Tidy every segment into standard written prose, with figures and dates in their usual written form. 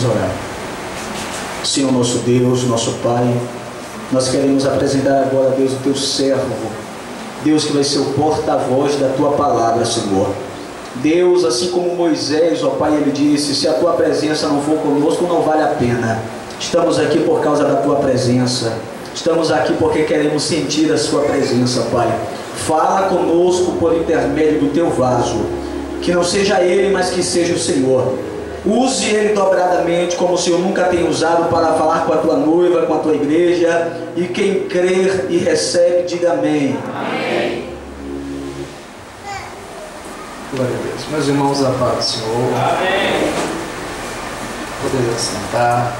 orar. Senhor nosso Deus, nosso Pai, nós queremos apresentar agora, Deus, o teu servo, Deus que vai ser o porta-voz da tua palavra, Senhor. Deus, assim como Moisés, ó Pai, ele disse: se a tua presença não for conosco, não vale a pena. Estamos aqui por causa da tua presença. Estamos aqui porque queremos sentir a sua presença, Pai. Fala conosco por intermédio do teu vaso. Que não seja ele, mas que seja o Senhor. Use ele dobradamente, como o Senhor nunca tem usado, para falar com a tua noiva, com a tua igreja. E quem crer e recebe, diga amém. Amém. Glória a Deus. Meus irmãos, a paz do Senhor. Amém. Poderia sentar.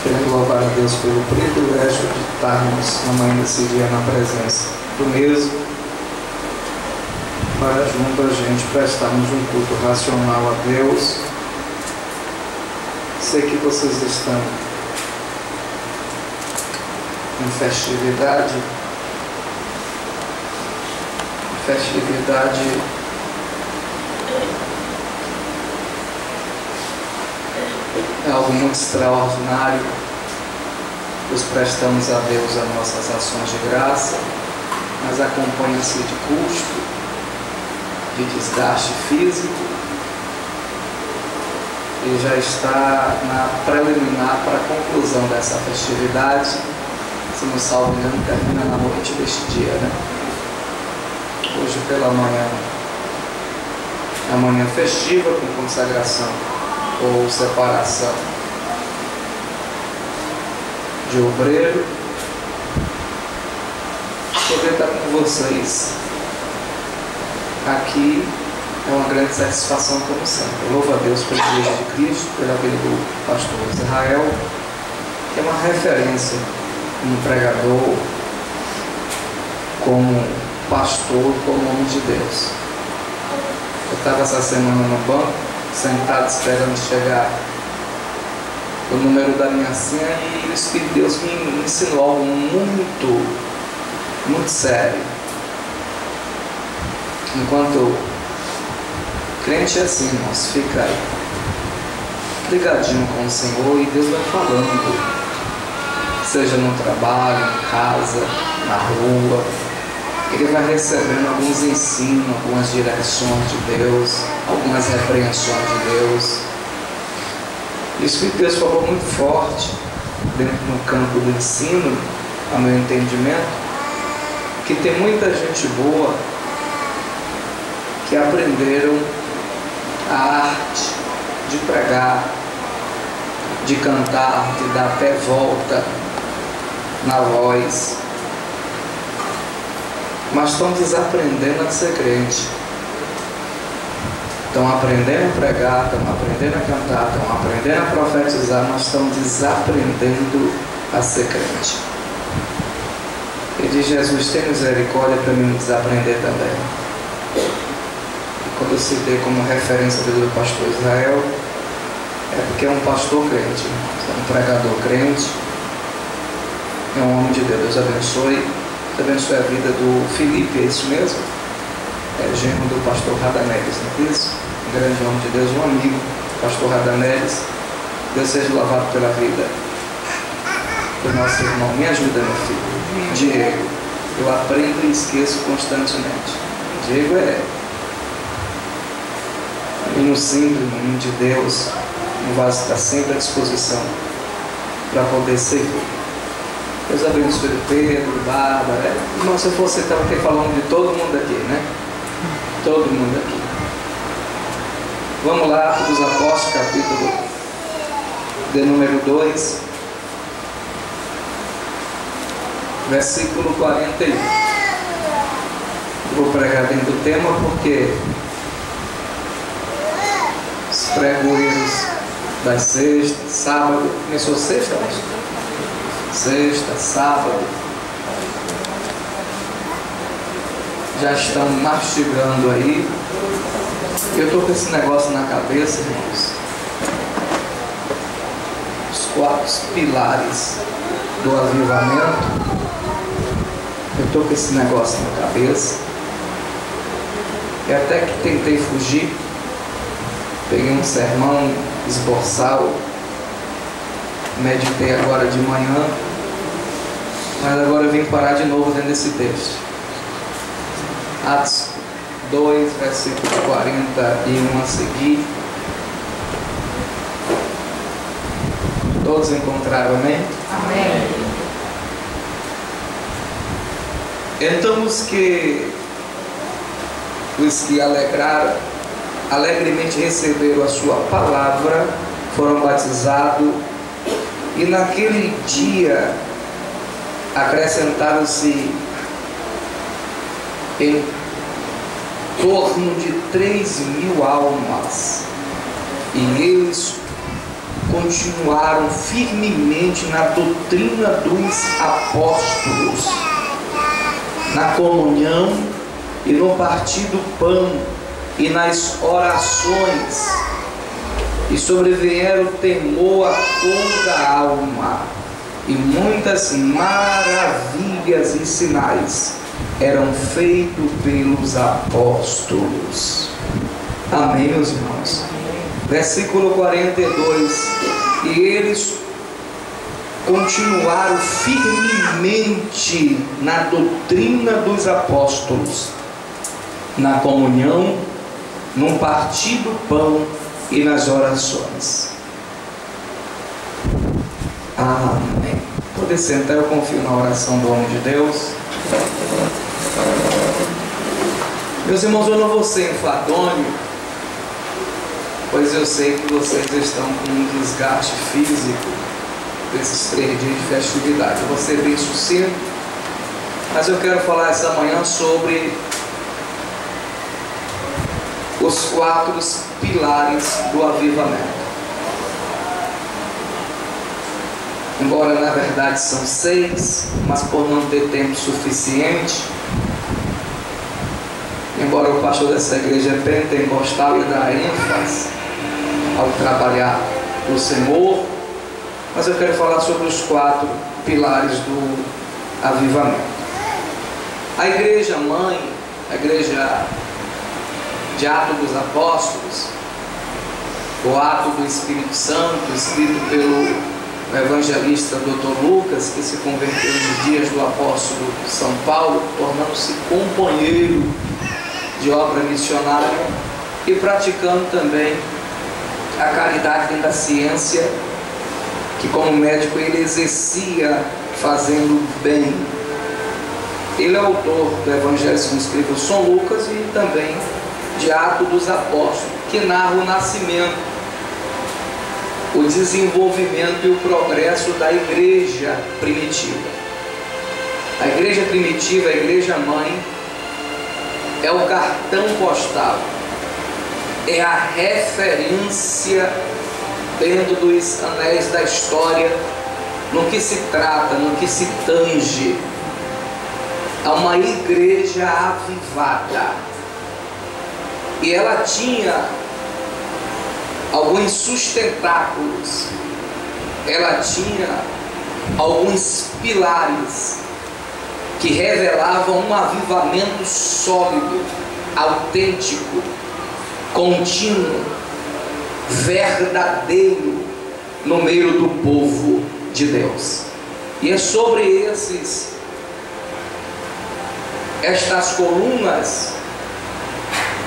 Querendo louvar a Deus pelo privilégio de estarmos na manhã desse dia na presença do mesmo, para junto a gente prestarmos um culto racional a Deus. Sei que vocês estão em festividade é algo muito extraordinário. Nós prestamos a Deus as nossas ações de graça, mas acompanha-se de custo, de desgaste físico, e já está na preliminar para a conclusão dessa festividade. Se não salvo engano, termina na noite deste dia, né? Hoje pela manhã, a manhã festiva com consagração ou separação de obreiro. Poder estar com vocês aqui é uma grande satisfação, como sempre. Louvo a Deus pela igreja de Cristo, pela vida do pastor Israel, que é uma referência como pregador, como pastor, como homem de Deus. Eu estava essa semana no banco, sentado esperando chegar o número da minha senha, e o Espírito de Deus me ensinou algo muito sério. Enquanto crente é assim, irmãos, fica aí ligadinho com o Senhor e Deus vai falando, seja no trabalho, em casa, na rua. Ele vai recebendo alguns ensinos, algumas direções de Deus, algumas repreensões de Deus. E o Espírito de Deus falou muito forte dentro do campo do ensino, a meu entendimento, que tem muita gente boa que aprenderam a arte de pregar, de cantar, de dar pé volta na voz, mas estão desaprendendo a ser crente. Estão aprendendo a pregar, estão aprendendo a cantar, estão aprendendo a profetizar, mas estão desaprendendo a ser crente. E diz Jesus: tem misericórdia para mim desaprender também. E quando eu citei como referência do pastor Israel, é porque é um pastor crente, é um pregador crente, é um homem de Deus. Deus abençoe. Deus abençoe a vida do Felipe, é isso mesmo? É genro do pastor Radamelis, não é isso? Um grande homem de Deus, um amigo, pastor Radamelis. Deus seja louvado pela vida do nosso irmão. Me ajuda, meu filho. Diego. Eu aprendo e esqueço constantemente. Diego é menino simples, menino de Deus, um vaso que está sempre à disposição para poder servir. Deus abençoe o Pedro, Bárbara. Irmão, se eu fosse citar, porque falando de todo mundo aqui, né? Todo mundo aqui. Vamos lá, Atos dos Apóstolos, capítulo de número 2, versículo 41. Vou pregar dentro do tema porque os pregoeiros das sextas, sábado, começou sexta, mas sexta, sábado, já estão mastigando aí. Eu estou com esse negócio na cabeça, irmãos. Os 4 pilares do avivamento. Eu estou com esse negócio na cabeça. que até que tentei fugir, peguei um sermão esboçal, meditei agora de manhã, mas agora eu vim parar de novo dentro desse texto. Atos 2, versículo 41 a seguir. Todos encontraram, amém? Amém. Então os que alegraram, alegremente receberam a sua palavra, foram batizados, e naquele dia acrescentaram-se em torno de 3.000 almas, e eles continuaram firmemente na doutrina dos apóstolos, na comunhão e no partir do pão e nas orações, e sobrevieram temor a toda a alma, e muitas maravilhas e sinais eram feitos pelos apóstolos. Amém, meus irmãos? Versículo 42. E eles continuaram firmemente na doutrina dos apóstolos, na comunhão, no partir do pão e nas orações. Amém. Pode sentar, eu confio na oração do homem de Deus. Meus irmãos, eu não vou ser enfadonho, pois eu sei que vocês estão com um desgaste físico desses 3 dias de festividade. Eu vou ser bem sucinto, mas eu quero falar essa manhã sobre os 4 pilares do avivamento. Embora na verdade são 6, mas por não ter tempo suficiente, embora o pastor dessa igreja é pentecostal e dá ênfase ao trabalhar o Senhor, mas eu quero falar sobre os 4 pilares do avivamento. A igreja mãe, a igreja de Atos dos Apóstolos, o ato do Espírito Santo, escrito pelo evangelista Dr. Lucas, que se converteu nos dias do apóstolo São Paulo, tornando-se companheiro de obra missionária e praticando também a caridade dentro da ciência, que como médico ele exercia fazendo bem. Ele é autor do Evangelho segundo escreveu São Lucas e também de Atos dos Apóstolos, que narra o nascimento, o desenvolvimento e o progresso da igreja primitiva. A igreja primitiva, a igreja mãe, é o cartão postal, é a referência dentro dos anéis da história, no que se trata, no que se tange a uma igreja avivada. E ela tinha alguns sustentáculos, ela tinha alguns pilares que revelavam um avivamento sólido, autêntico, contínuo, verdadeiro no meio do povo de Deus. E é sobre estas colunas,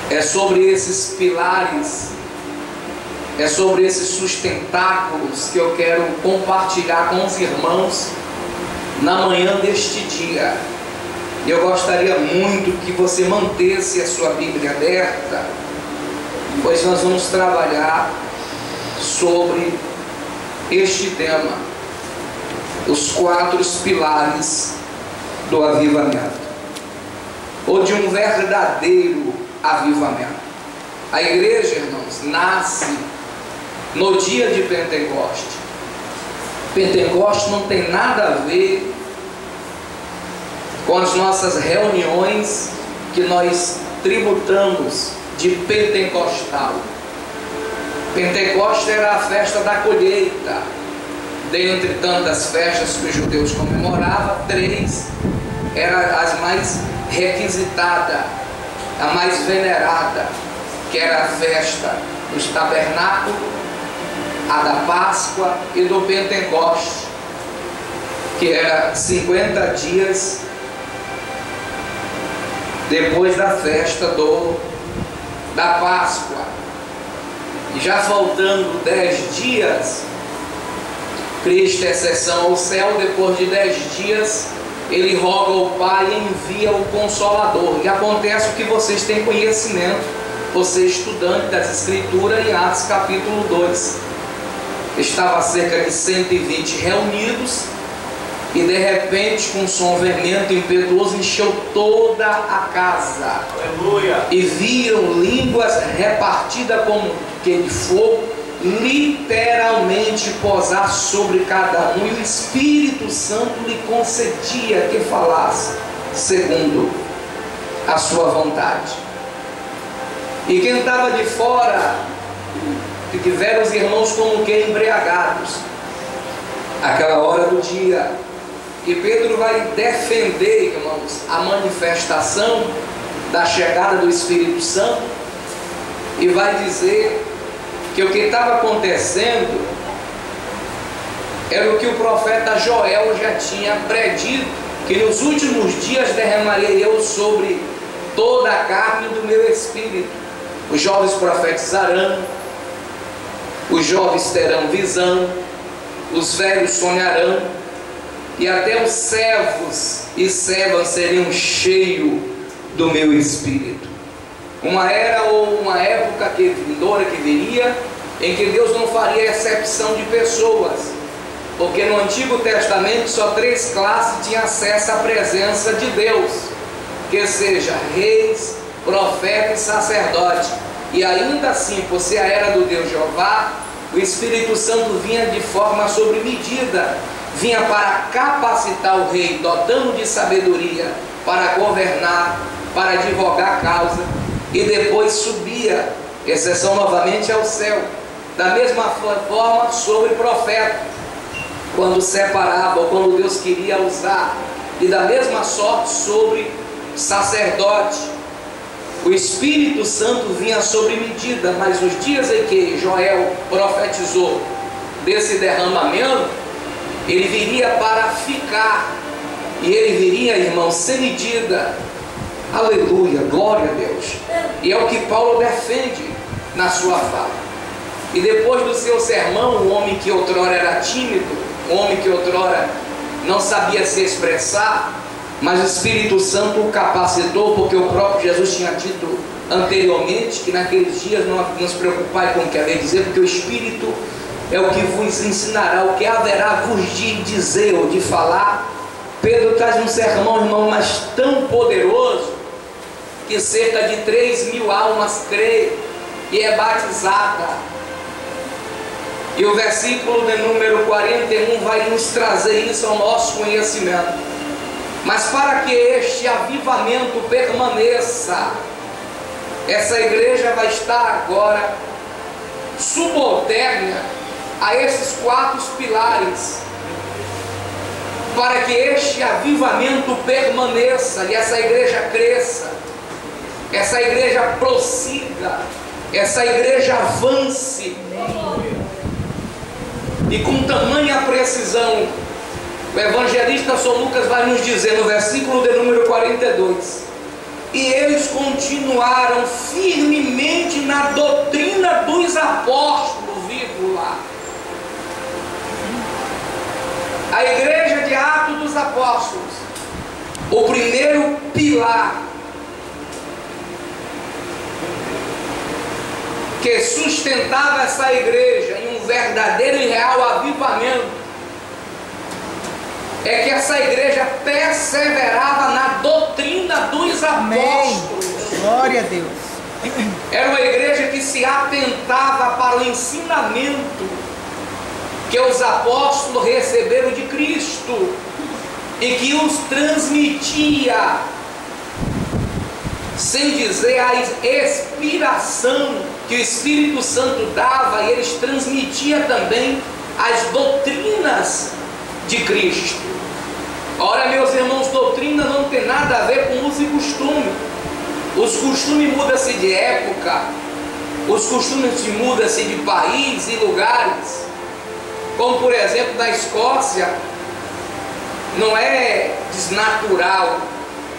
é sobre esses pilares, é sobre esses sustentáculos que eu quero compartilhar com os irmãos na manhã deste dia. Eu gostaria muito que você mantesse a sua Bíblia aberta, pois nós vamos trabalhar sobre este tema, os 4 pilares do avivamento, ou de um verdadeiro avivamento. A igreja, irmãos, nasce no dia de Pentecoste. Pentecoste não tem nada a ver com as nossas reuniões que nós tributamos de pentecostal. Pentecoste era a festa da colheita. Dentre tantas festas que os judeus comemoravam, 3 eram as mais requisitadas, a mais venerada, que era a festa dos tabernáculos, a da Páscoa e do Pentecoste, que era 50 dias depois da festa da Páscoa. E já faltando 10 dias, Cristo é exceção ao céu. Depois de 10 dias, ele roga ao Pai e envia o Consolador. E acontece o que vocês têm conhecimento, você estudante das Escrituras, em Atos capítulo 2. Estava cerca de 120 reunidos, e de repente, com um som veemente e impetuoso, encheu toda a casa. Aleluia. E viram línguas repartidas como que de fogo, literalmente posar sobre cada um, e o Espírito Santo lhe concedia que falasse segundo a sua vontade. E quem estava de fora, que tiveram os irmãos como que embriagados, aquela hora do dia. E Pedro vai defender, irmãos, a manifestação da chegada do Espírito Santo, e vai dizer que o que estava acontecendo era o que o profeta Joel já tinha predito, que nos últimos dias derramarei eu sobre toda a carne do meu espírito. Os jovens profetizarão, os jovens terão visão, os velhos sonharão, e até os servos e servas seriam cheios do meu espírito. Uma era ou uma época que vindoura, que viria, em que Deus não faria exceção de pessoas, porque no Antigo Testamento só 3 classes tinham acesso à presença de Deus, que seja reis, profeta e sacerdote. E ainda assim, por ser a era do Deus Jeová, o Espírito Santo vinha de forma sobre medida, vinha para capacitar o rei, dotando de sabedoria para governar, para advogar a causa, e depois subia, exceção novamente, ao céu. Da mesma forma sobre profeta, quando separava ou quando Deus queria usar, e da mesma sorte sobre sacerdote. O Espírito Santo vinha sobre medida, mas os dias em que Joel profetizou desse derramamento, ele viria para ficar, e ele viria, irmão, sem medida. Aleluia, glória a Deus. E é o que Paulo defende na sua fala. E depois do seu sermão, um homem que outrora era tímido, um homem que outrora não sabia se expressar, mas o Espírito Santo o capacitou, porque o próprio Jesus tinha dito anteriormente que naqueles dias não se preocupai com o que haver dizer, porque o Espírito é o que vos ensinará o que haverá vos de dizer ou de falar. Pedro traz um sermão, irmão, mas tão poderoso, que cerca de 3.000 almas creem e é batizada. E o versículo de número 41 vai nos trazer isso ao nosso conhecimento. Mas para que este avivamento permaneça, essa igreja vai estar agora subalterna a esses 4 pilares, para que este avivamento permaneça e essa igreja cresça, essa igreja prossiga, essa igreja avance. E com tamanha precisão, o evangelista São Lucas vai nos dizer no versículo de número 42: e eles continuaram firmemente na doutrina dos apóstolos, vírgula. A igreja de Atos dos Apóstolos, o primeiro pilar que sustentava essa igreja em um verdadeiro e real avivamento, é que essa igreja perseverava na doutrina dos apóstolos. Glória a Deus. Era uma igreja que se atentava para o ensinamento que os apóstolos receberam de Cristo e que os transmitia, sem dizer a inspiração que o Espírito Santo dava, e eles transmitiam também as doutrinas de Cristo. Ora, meus irmãos, doutrina não tem nada a ver com uso e costume. Os costumes mudam-se de época, os costumes mudam-se de país e lugares. Como por exemplo na Escócia, não é desnatural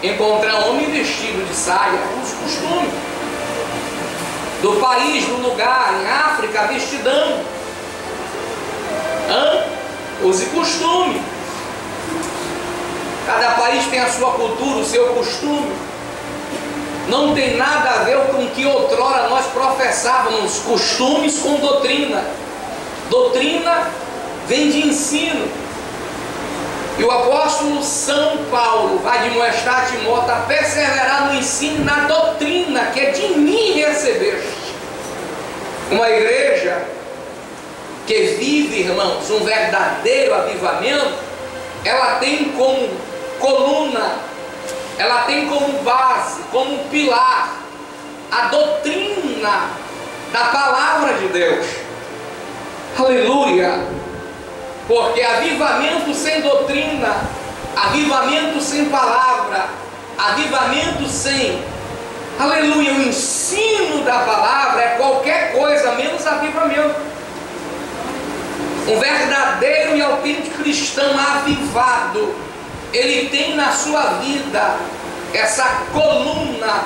encontrar homem vestido de saia, é os costumes. Do país, do lugar, em África, vestidão. Use costume. Cada país tem a sua cultura, o seu costume. Não tem nada a ver com o que outrora nós professávamos, costumes com doutrina. Doutrina vem de ensino. E o apóstolo São Paulo vai admoestar a Timóteo a perseverar no ensino, na doutrina que é de mim recebeste. Uma igreja que vive, irmãos, um verdadeiro avivamento, ela tem como coluna, ela tem como base, como pilar, a doutrina da palavra de Deus. Aleluia! Porque avivamento sem doutrina, avivamento sem palavra, avivamento sem, aleluia, o ensino da palavra é qualquer coisa menos avivamento. Um verdadeiro e autêntico cristão avivado, ele tem na sua vida essa coluna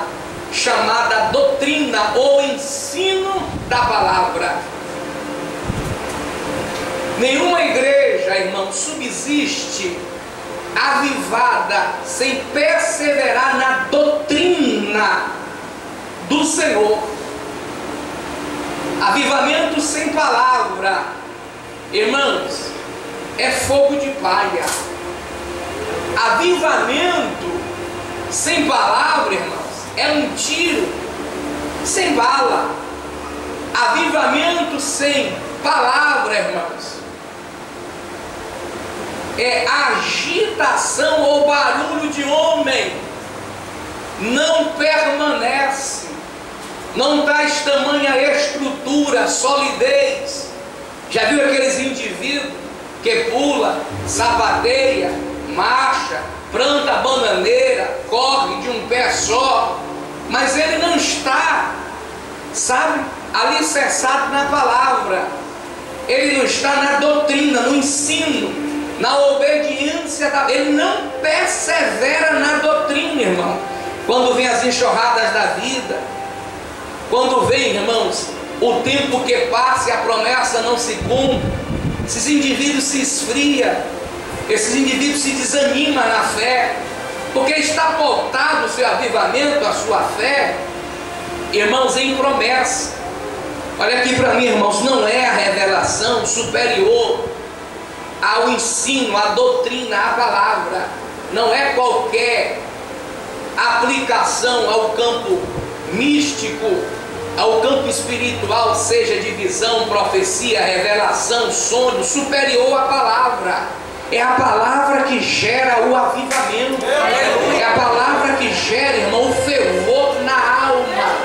chamada doutrina ou ensino da palavra. Nenhuma igreja, irmão, subsiste avivada sem perseverar na doutrina do Senhor. Avivamento sem palavra, irmãos, é fogo de palha. Avivamento sem palavra, irmãos, é um tiro sem bala. Avivamento sem palavra, irmãos, é agitação ou barulho de homem, não permanece, não traz tamanha estrutura, solidez. Já viu aqueles indivíduos que pula, sapateia, marcha, planta bananeira, corre de um pé só, mas ele não está, sabe, alicerçado na palavra, ele não está na doutrina, no ensino, na obediência, ele não persevera na doutrina, irmão. Quando vem as enxurradas da vida, quando vem, irmãos, o tempo que passa e a promessa não se cumpre, esses indivíduos se esfriam, esses indivíduos se desanimam na fé, porque está pautado o seu avivamento, a sua fé, irmãos, em promessa. Olha aqui para mim, irmãos, não é a revelação superior ao ensino, à doutrina, à palavra. Não é qualquer aplicação ao campo místico, ao campo espiritual, seja de visão, profecia, revelação, sonho, superior à palavra. É a palavra que gera o avivamento. É a palavra que gera, irmão, o fervor na alma.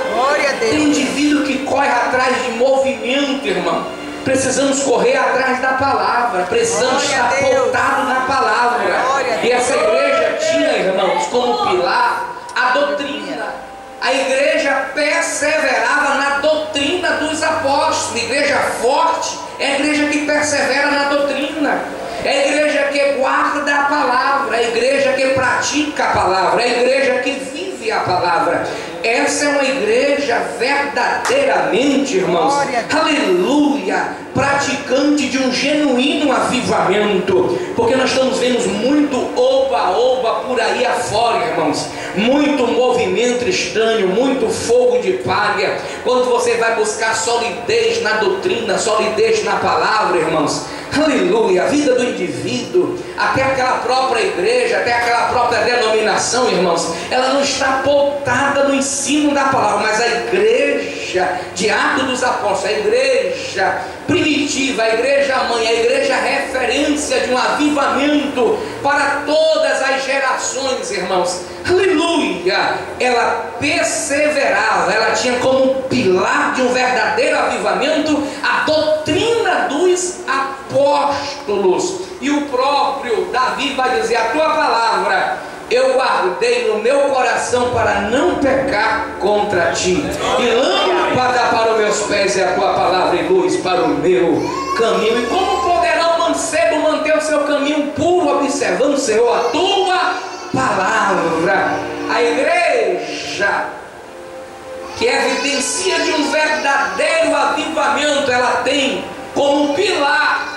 Tem indivíduo que corre atrás de movimento, irmão. Precisamos correr atrás da palavra, precisamos estar pautados na palavra. E essa igreja tinha, irmãos, como pilar a doutrina. A igreja perseverava na doutrina dos apóstolos. A igreja forte é a igreja que persevera na doutrina, é a igreja que guarda a palavra, é a igreja que pratica a palavra, é a igreja que vive a palavra. Essa é uma igreja verdadeiramente, irmãos, aleluia, praticante de um genuíno avivamento, porque nós estamos vendo muito oba-oba por aí afora, irmãos, muito movimento estranho, muito fogo de palha. Quando você vai buscar solidez na doutrina, solidez na palavra, irmãos, aleluia, a vida do indivíduo, até aquela própria igreja, até aquela própria denominação, irmãos, ela não está pautada no ensino da palavra, mas a igreja de Atos dos Apóstolos, a igreja primitiva, a igreja mãe, a igreja referência de um avivamento para todas as gerações, irmãos, aleluia, ela perseverava, ela tinha como pilar de um verdadeiro avivamento a doutrina dos apóstolos. E o próprio Davi vai dizer: a tua palavra eu guardei no meu coração para não pecar contra ti. E lâmpada para os meus pés é a tua palavra e luz para o meu caminho. E como poderá o mancebo manter o seu caminho puro, observando, Senhor, a tua palavra? A igreja que evidencia de um verdadeiro avivamento, ela tem como pilar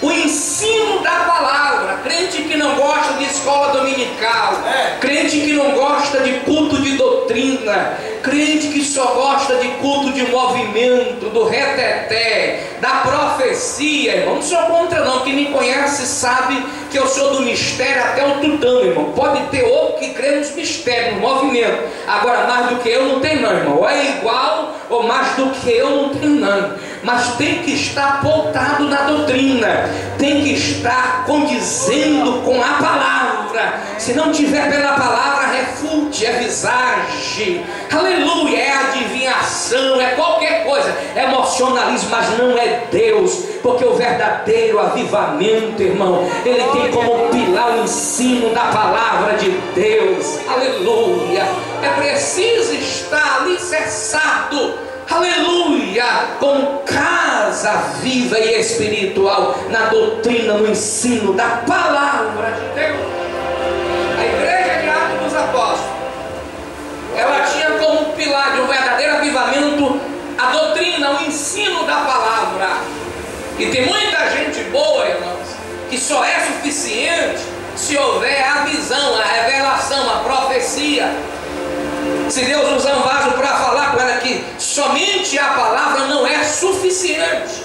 o ensino da palavra. Crente que não gosta de escola dominical, crente que não gosta de culto de doutrina, crente que só gosta de culto de movimento, do reteté, da profecia, irmão. Não sou contra não, quem me conhece sabe que eu sou do mistério até o tutano, irmão. Pode ter outro que crê nos mistérios, no movimento. Agora, mais do que eu não tem não, irmão. Ou é igual, ou mais do que eu não tenho não. Mas tem que estar pautado na doutrina, tem que estar condizendo com a palavra. Se não tiver pela palavra, refute, é visagem, aleluia, é adivinhação, é qualquer coisa, é emocionalismo, mas não é Deus. Porque o verdadeiro avivamento, irmão, ele tem como pilar o ensino da palavra de Deus, aleluia. É preciso estar alicerçado, aleluia, como casa viva e espiritual na doutrina, no ensino da palavra de Deus. A igreja de Atos dos Apóstolos, ela tinha como pilar de um verdadeiro avivamento a doutrina, o ensino da palavra. E tem muita gente boa, irmãos, que só é suficiente se houver a visão, a revelação, a profecia. Se Deus usar um vaso para falar com ela que somente a palavra não é suficiente.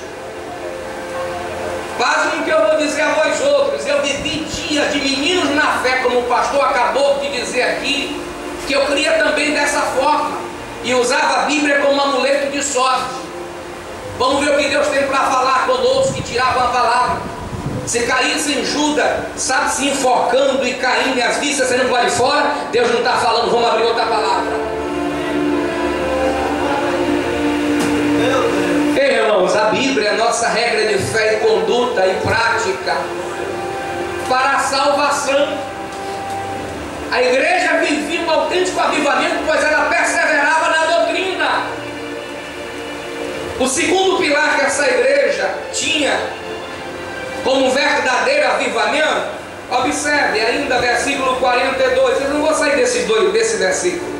Fazem o que eu vou dizer a vós outros. Eu vivi dias de meninos na fé, como o pastor acabou de dizer aqui, que eu cria também dessa forma, e usava a Bíblia como um amuleto de sorte. Vamos ver o que Deus tem para falar conosco, que tirava a palavra. Se caísse em Judas, sabe, se enforcando e caindo e as vistas saindo lá de fora, Deus não está falando, vamos abrir outra palavra. Ei, irmãos, a Bíblia é a nossa regra de fé e conduta e prática para a salvação. A igreja vivia um autêntico avivamento, pois ela perseverava na doutrina. O segundo pilar que essa igreja tinha como verdadeiro avivamento, observe ainda versículo 42, eu não vou sair desse versículo.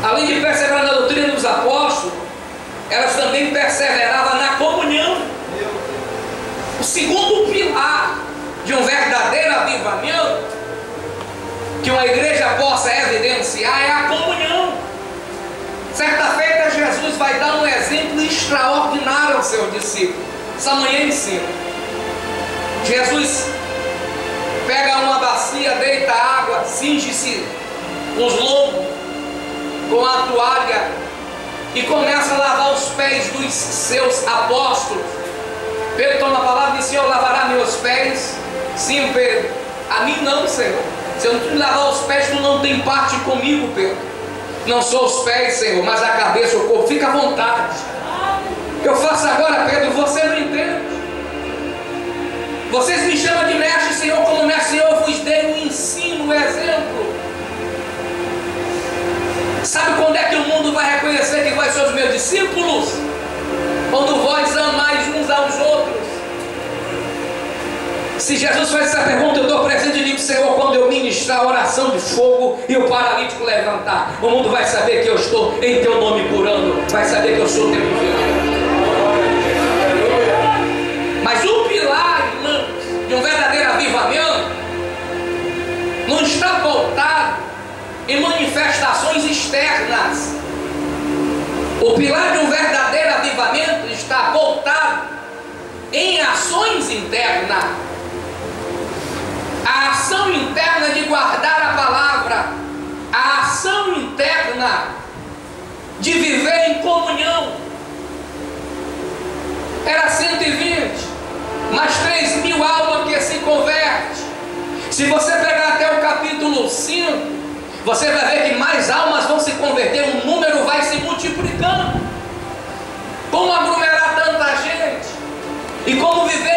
Além de perseverar na doutrina dos apóstolos, elas também perseveravam na comunhão. O segundo pilar de um verdadeiro avivamento que uma igreja possa evidenciar é a comunhão. Certa feita Jesus vai dar um exemplo extraordinário aos seus discípulos. Essa manhã ensina. Jesus pega uma bacia, deita água, cinge-se os lombos com a toalha e começa a lavar os pés dos seus apóstolos. Pedro toma a palavra e diz: Senhor, lavará meus pés? Sim, Pedro. A mim não, Senhor. Se eu não te lavar os pés, tu não tem parte comigo, Pedro. Não sou os pés, Senhor, mas a cabeça, o corpo. Fica à vontade. Eu faço agora, Pedro, você não entende. Vocês me chamam de mestre, Senhor, como mestre, Senhor, eu vos dei um ensino, um exemplo. Sabe quando é que o mundo vai reconhecer que vós sois os meus discípulos? Quando vós amais uns aos outros. Se Jesus faz essa pergunta, eu dou presente e digo: Senhor, quando eu ministrar a oração de fogo e o paralítico levantar, o mundo vai saber que eu estou em teu nome curando, vai saber que eu sou teu enviado. Mas o pilar, irmãos, de um verdadeiro avivamento não está pautado em manifestações externas. O pilar de um verdadeiro avivamento está pautado em ações internas. A ação interna de guardar a palavra, a ação interna de viver em comunhão. Era 120, mas 3.000 almas que se converte. Se você pegar até o capítulo 5, você vai ver que mais almas vão se converter, o número vai se multiplicando. Como aglomerar tanta gente? E como viver